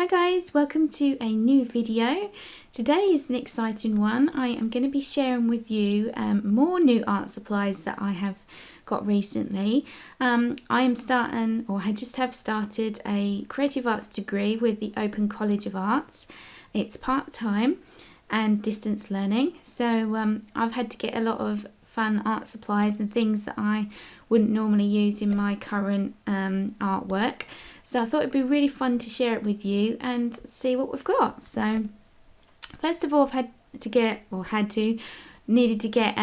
Hi guys, welcome to a new video. Today is an exciting one. I am going to be sharing with you more new art supplies that I have got recently. I am starting, or I just have started, a creative arts degree with the Open College of Arts. It's part-time and distance learning, so I've had to get a lot of fun art supplies and things that I wouldn't normally use in my current artwork. So I thought it'd be really fun to share it with you and see what we've got. So first of all, I've needed to get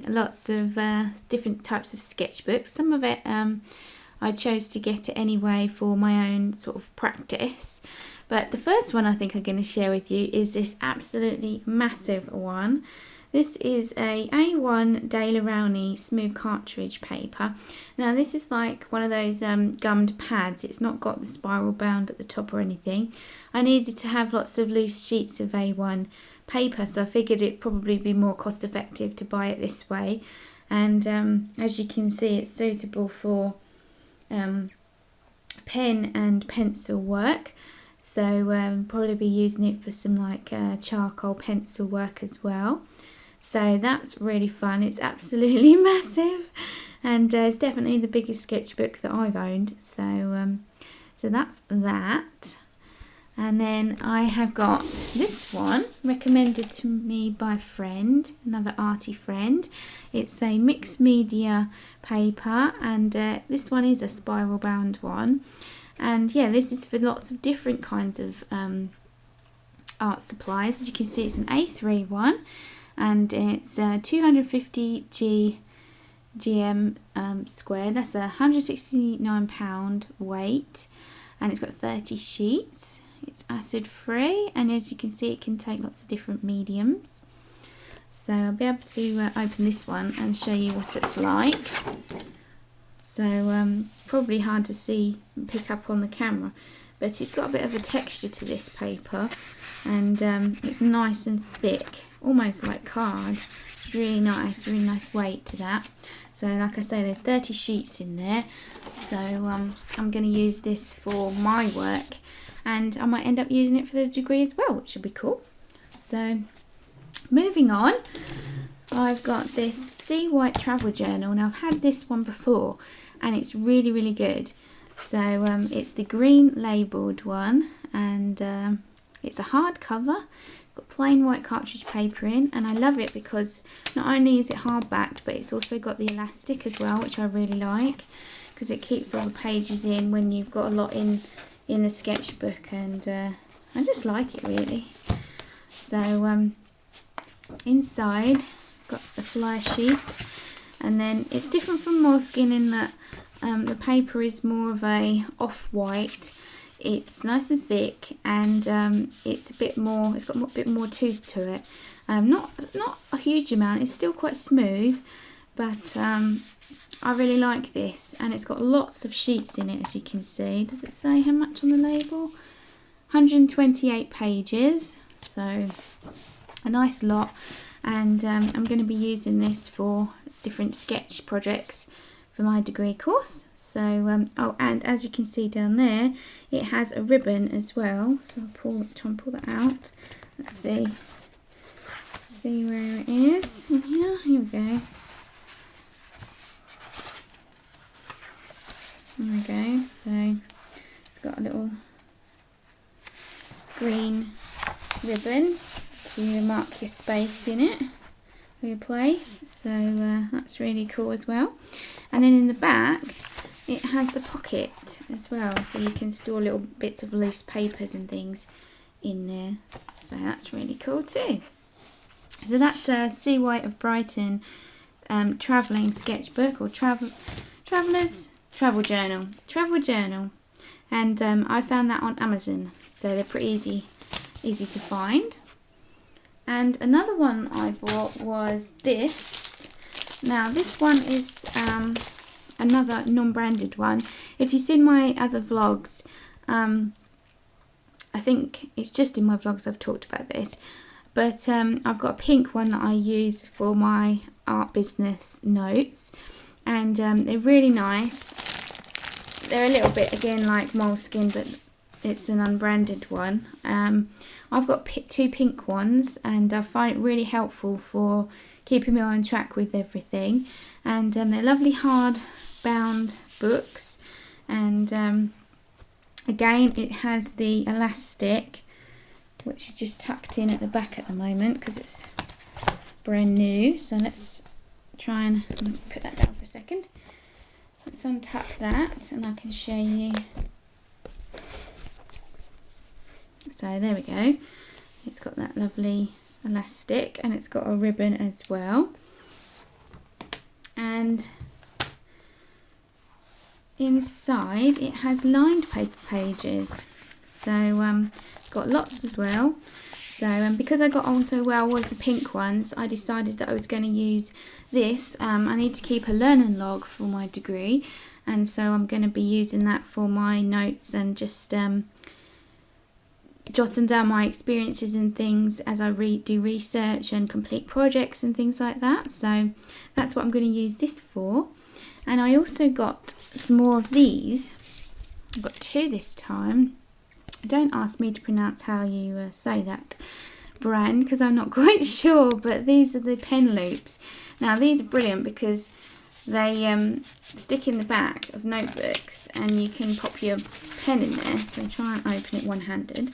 lots of different types of sketchbooks. Some of it I chose to get it anyway for my own sort of practice. But the first one I think I'm going to share with you is this absolutely massive one. This is a A1 Daler Rowney smooth cartridge paper. Now this is like one of those gummed pads. It's not got the spiral bound at the top or anything. I needed to have lots of loose sheets of A1 paper, so I figured it'd probably be more cost effective to buy it this way. And as you can see, it's suitable for pen and pencil work. So probably be using it for some like charcoal pencil work as well. So that's really fun. It's absolutely massive, and it's definitely the biggest sketchbook that I've owned. So that's that. And then I have got this one recommended to me by a friend, another arty friend. It's a mixed media paper, and this one is a spiral bound one. And yeah, this is for lots of different kinds of art supplies. As you can see, it's an A3 one, and it's 250 GM squared. That's a £169 weight, and it's got 30 sheets. It's acid free, and as you can see, it can take lots of different mediums. So I'll be able to open this one and show you what it's like. So probably hard to see and pick up on the camera, but it's got a bit of a texture to this paper, and it's nice and thick, almost like card. It's really nice weight to that. So like I say, there's 30 sheets in there, so I'm going to use this for my work, and I might end up using it for the degree as well, which will be cool. So moving on, I've got this Sea White travel journal. Now I've had this one before, and it's really good. So it's the green labelled one, and it's a hardcover. Got plain white cartridge paper in, and I love it because not only is it hardbacked, but it's also got the elastic as well, which I really like, because it keeps all the pages in when you've got a lot in the sketchbook, and I just like it really. So inside got the flyer sheet, and then it's different from Moleskine in that the paper is more of a off-white. It's nice and thick, and it's got a bit more tooth to it. Not a huge amount. It's still quite smooth, but I really like this, and it's got lots of sheets in it, as you can see. Does it say how much on the label? 128 pages, so a nice lot. And I'm going to be using this for different sketch projects for my degree course. So oh, and as you can see down there, it has a ribbon as well. So I'll try and pull that out. Let's see where it is in here. Here we go. There we go. So it's got a little green ribbon to mark your space in it, or your place. So that's really cool as well. And then in the back, it has the pocket as well, so you can store little bits of loose papers and things in there. So that's really cool too. So that's a Sea White of Brighton travelling sketchbook, or traveller's travel journal, and I found that on Amazon, so they're pretty easy to find. And another one I bought was this. Now this one is another non-branded one. If you've seen my other vlogs, I think it's just in my vlogs I've talked about this, but I've got a pink one that I use for my art business notes, and they're really nice. They're a little bit, again, like Moleskine, but it's an unbranded one. I've got two pink ones, and I find it really helpful for keeping me on track with everything. And they're lovely hard bound books, and again it has the elastic, which is just tucked in at the back at the moment because it's brand new. So let's try and put that down for a second. Let's untuck that and I can show you. So there we go. It's got that lovely elastic and it's got a ribbon as well. And inside it has lined paper pages. So got lots as well. So because I got on so well with the pink ones, I decided that I was going to use this. I need to keep a learning log for my degree, and so I'm going to be using that for my notes and just jotting down my experiences and things as I do research and complete projects and things like that. So that's what I'm going to use this for. And I also got some more of these. I've got two this time. Don't ask me to pronounce how you say that brand because I'm not quite sure, but these are the pen loops. Now these are brilliant because they stick in the back of notebooks and you can pop your pen in there. So try and open it one-handed.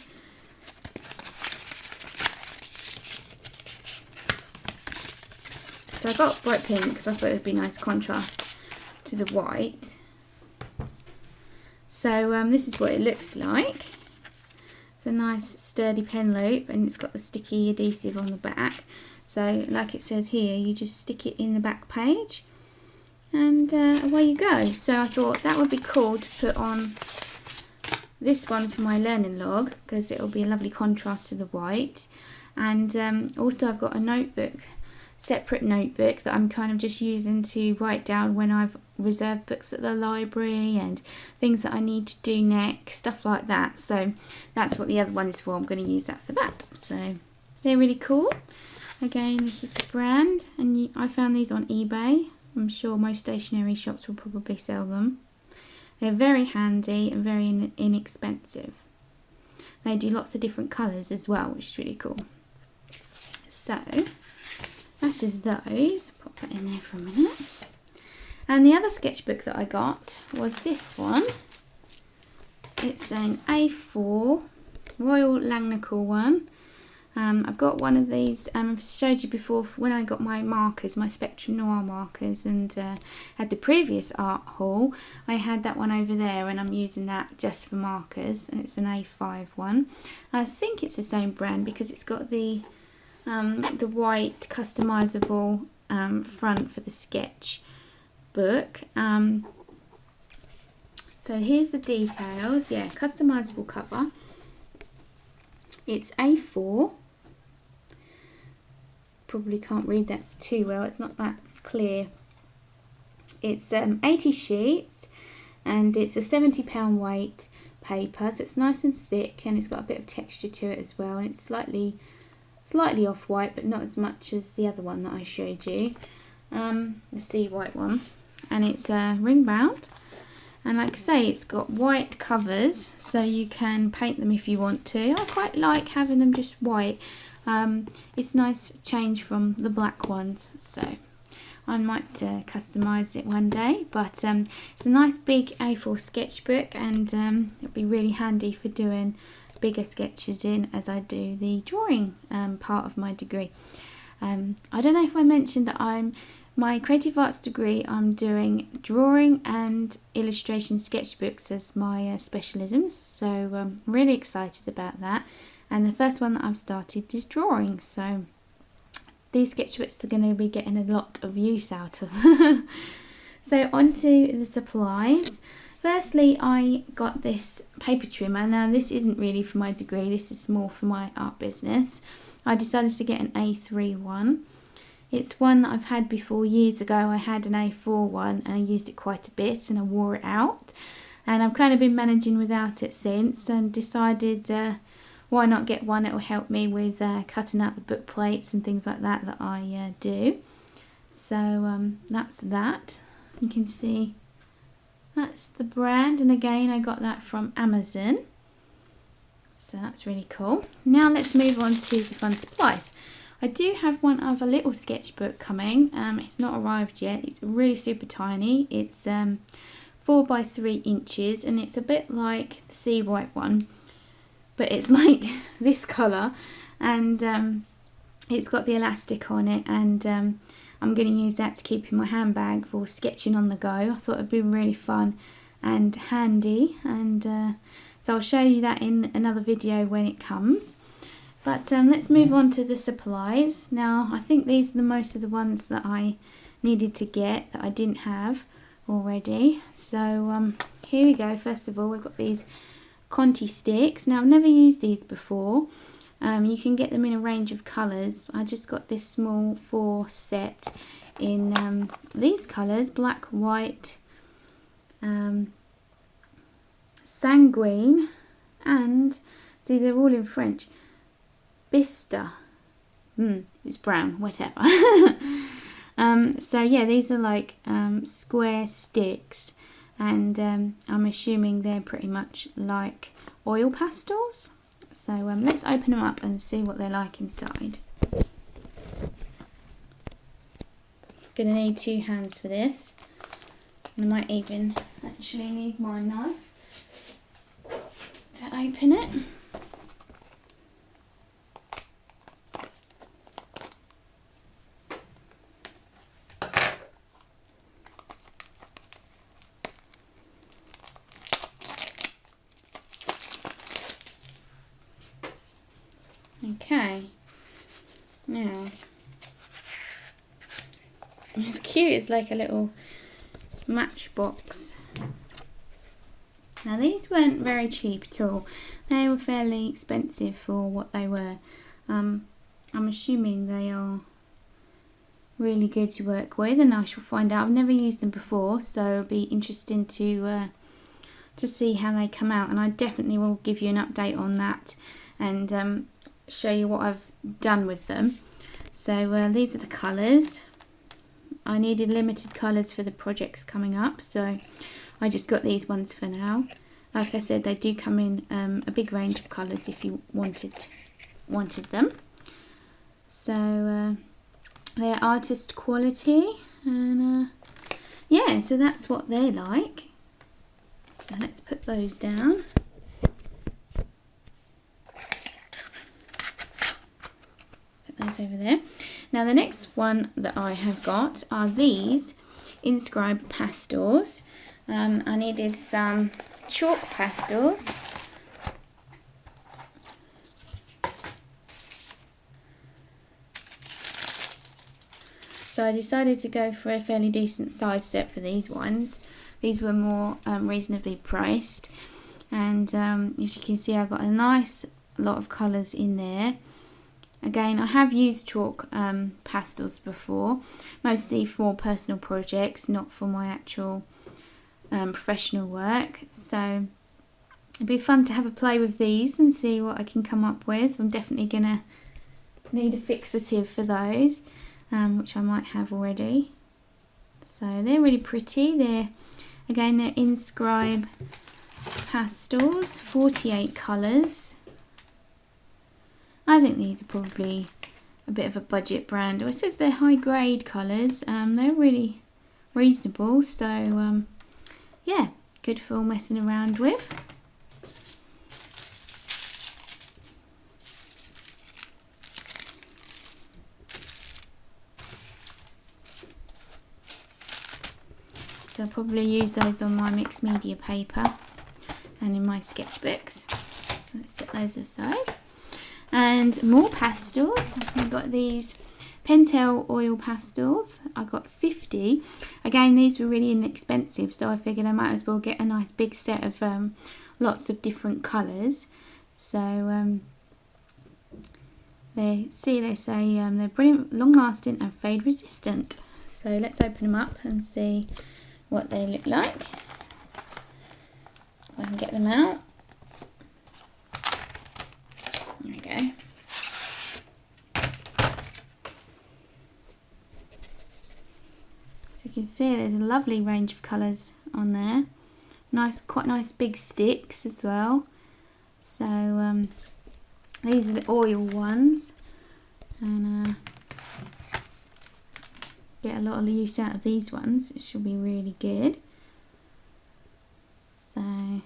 So I got bright pink because I thought it would be a nice contrast to the white. So this is what it looks like. It's a nice sturdy pen loop and it's got the sticky adhesive on the back. So like it says here, you just stick it in the back page and away you go. So I thought that would be cool to put on this one for my learning log because it will be a lovely contrast to the white. And also I've got a notebook, separate notebook that I'm kind of just using to write down when I've reserved books at the library and things that I need to do next, stuff like that. So that's what the other one is for. I'm going to use that for that. So they're really cool. Again, this is the brand, and I found these on eBay. I'm sure most stationery shops will probably sell them. They're very handy and very inexpensive. They do lots of different colours as well, which is really cool. So that is those. Pop that in there for a minute. And the other sketchbook that I got was this one. It's an A4 Royal Langnickel one. I've got one of these. I've showed you before when I got my markers, my Spectrum Noir markers, and had the previous art haul. I had that one over there, and I'm using that just for markers. And it's an A5 one. I think it's the same brand because it's got the white customizable front for the sketch book. So here's the details. Yeah, customizable cover. It's A4. Probably can't read that too well, it's not that clear. It's 80 sheets and it's a £70 weight paper, so it's nice and thick and it's got a bit of texture to it as well, and it's slightly off-white but not as much as the other one that I showed you, the sea white one. And it's ring bound, and like I say, it's got white covers so you can paint them if you want to. I quite like having them just white. It's nice change from the black ones, so I might customise it one day. But it's a nice big A4 sketchbook, and it'll be really handy for doing bigger sketches in as I do the drawing part of my degree. I don't know if I mentioned that my creative arts degree, I'm doing drawing and illustration sketchbooks as my specialisms, so I'm really excited about that. And the first one that I've started is drawing, so these sketchbooks are going to be getting a lot of use out of. So onto the supplies. Firstly, I got this paper trimmer. Now this isn't really for my degree, this is more for my art business. I decided to get an A3 one. It's one that I've had before years ago. I had an A4 one and I used it quite a bit and I wore it out. And I've kind of been managing without it since, and decided why not get one that will help me with cutting out the book plates and things like that I do. So that's that. You can see that's the brand, and again I got that from Amazon. So that's really cool. Now let's move on to the fun supplies. I do have one other little sketchbook coming. It's not arrived yet. It's really super tiny. It's 4 by 3 inches, and it's a bit like the sea white one, but it's like this colour, and it's got the elastic on it, and I'm going to use that to keep in my handbag for sketching on the go. I thought it'd be really fun and handy, and so I'll show you that in another video when it comes. But let's move on to the supplies. Now I think these are most of the ones that I needed to get that I didn't have already. So here we go. First of all, we've got these Conti sticks. Now I've never used these before. You can get them in a range of colours. I just got this small 4 set in these colours: black, white, sanguine, and see, they're all in French. Bista. It's brown, whatever. So yeah, these are like square sticks, and I'm assuming they're pretty much like oil pastels. So let's open them up and see what they're like inside. Gonna need 2 hands for this. I might even actually need my knife to open it. Okay, now it's cute. It's like a little matchbox. Now these weren't very cheap at all. They were fairly expensive for what they were. I'm assuming they are really good to work with, and I shall find out. I've never used them before, so it'll be interesting to see how they come out, and I definitely will give you an update on that, and show you what I've done with them. So these are the colours. I needed limited colours for the projects coming up, so I just got these ones for now. Like I said, they do come in a big range of colours if you wanted them. So they're artist quality, and yeah, so that's what they're like. So let's put those down. Those over there. Now the next one that I have got are these inscribed pastels. I needed some chalk pastels. So I decided to go for a fairly decent size set for these ones. These were more reasonably priced, and as you can see, I got a nice lot of colours in there. Again, I have used chalk pastels before, mostly for personal projects, not for my actual professional work. So it'd be fun to have a play with these and see what I can come up with. I'm definitely going to need a fixative for those, which I might have already. So they're really pretty. They're inscribed pastels, 48 colours. I think these are probably a bit of a budget brand. It says they're high grade colours. They're really reasonable, so yeah, good for messing around with. So I'll probably use those on my mixed media paper and in my sketchbooks. So let's set those aside. And more pastels. I've got these Pentel oil pastels. I got 50. Again, these were really inexpensive, so I figured I might as well get a nice big set of lots of different colours. So they say they're brilliant, long lasting and fade resistant. So let's open them up and see what they look like. If I can get them out. There we go. So you can see there's a lovely range of colours on there. Quite nice big sticks as well. So these are the oil ones, and get a lot of use out of these ones. It should be really good. So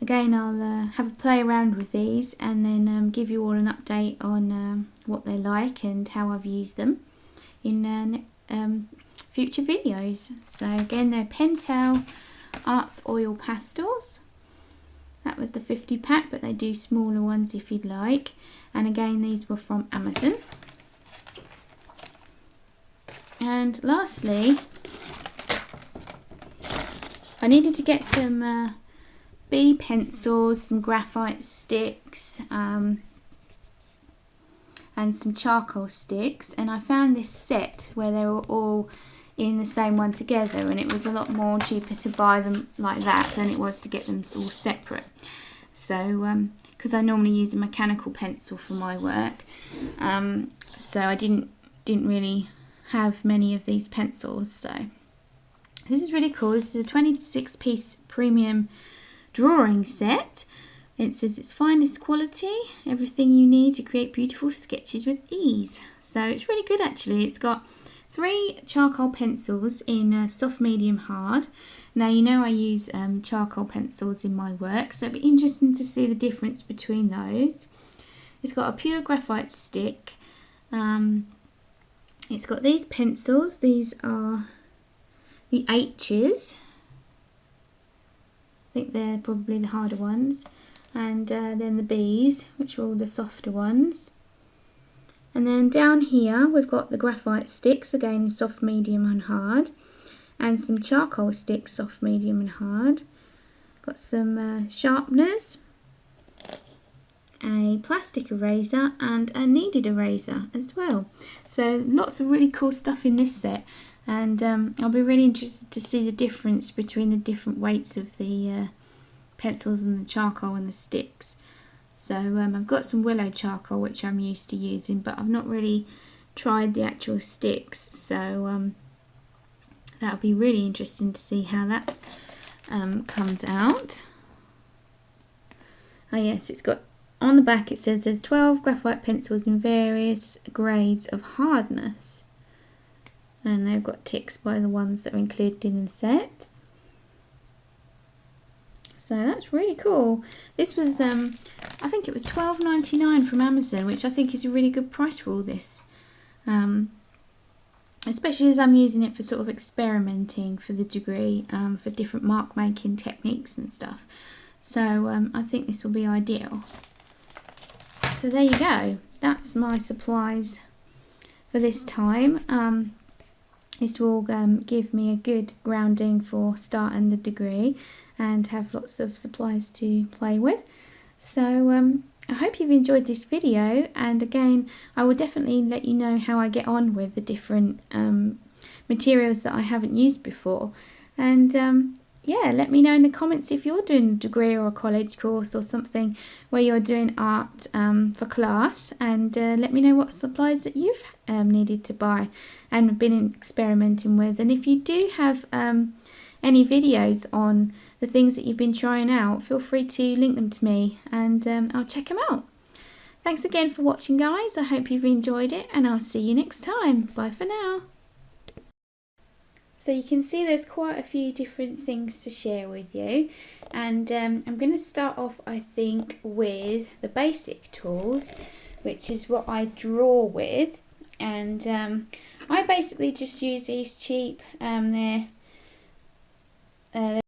again, I'll have a play around with these and then give you all an update on what they're like and how I've used them in future videos. So again, they're Pentel Arts Oil Pastels. That was the 50 pack, but they do smaller ones if you'd like. And again, these were from Amazon. And lastly, I needed to get some B pencils, some graphite sticks, and some charcoal sticks, and I found this set where they were all in the same one together, and it was a lot more cheaper to buy them like that than it was to get them all separate. So because I normally use a mechanical pencil for my work, so I didn't really have many of these pencils. So this is really cool. This is a 26 piece premium drawing set. It says it's finest quality, everything you need to create beautiful sketches with ease. So it's really good actually. It's got 3 charcoal pencils in soft, medium, hard. Now you know I use charcoal pencils in my work, so it'll be interesting to see the difference between those. It's got a pure graphite stick. It's got these pencils. These are the H's. I think they're probably the harder ones. And then the B's, which are all the softer ones. And then down here we've got the graphite sticks, again in soft, medium and hard. And some charcoal sticks, soft, medium and hard. Got some sharpeners, a plastic eraser and a kneaded eraser as well. So lots of really cool stuff in this set, and I'll be really interested to see the difference between the different weights of the pencils and the charcoal and the sticks. So I've got some willow charcoal which I'm used to using, but I've not really tried the actual sticks, so that'll be really interesting to see how that comes out. Oh yes, it's got on the back, it says there's 12 graphite pencils in various grades of hardness, and they've got ticks by the ones that are included in the set. So that's really cool. This was I think it was $12.99 from Amazon, which I think is a really good price for all this, especially as I'm using it for sort of experimenting for the degree, for different mark making techniques and stuff. So I think this will be ideal. So there you go, that's my supplies for this time. This will give me a good grounding for starting the degree and have lots of supplies to play with. So I hope you've enjoyed this video, and again I will definitely let you know how I get on with the different materials that I haven't used before. And yeah, let me know in the comments if you're doing a degree or a college course or something where you're doing art for class, and let me know what supplies that you've needed to buy and been experimenting with. And if you do have any videos on the things that you've been trying out, feel free to link them to me, and I'll check them out. Thanks again for watching, guys. I hope you've enjoyed it, and I'll see you next time. Bye for now. So you can see there's quite a few different things to share with you, and I'm going to start off, I think, with the basic tools, which is what I draw with. And I basically just use these cheap, they're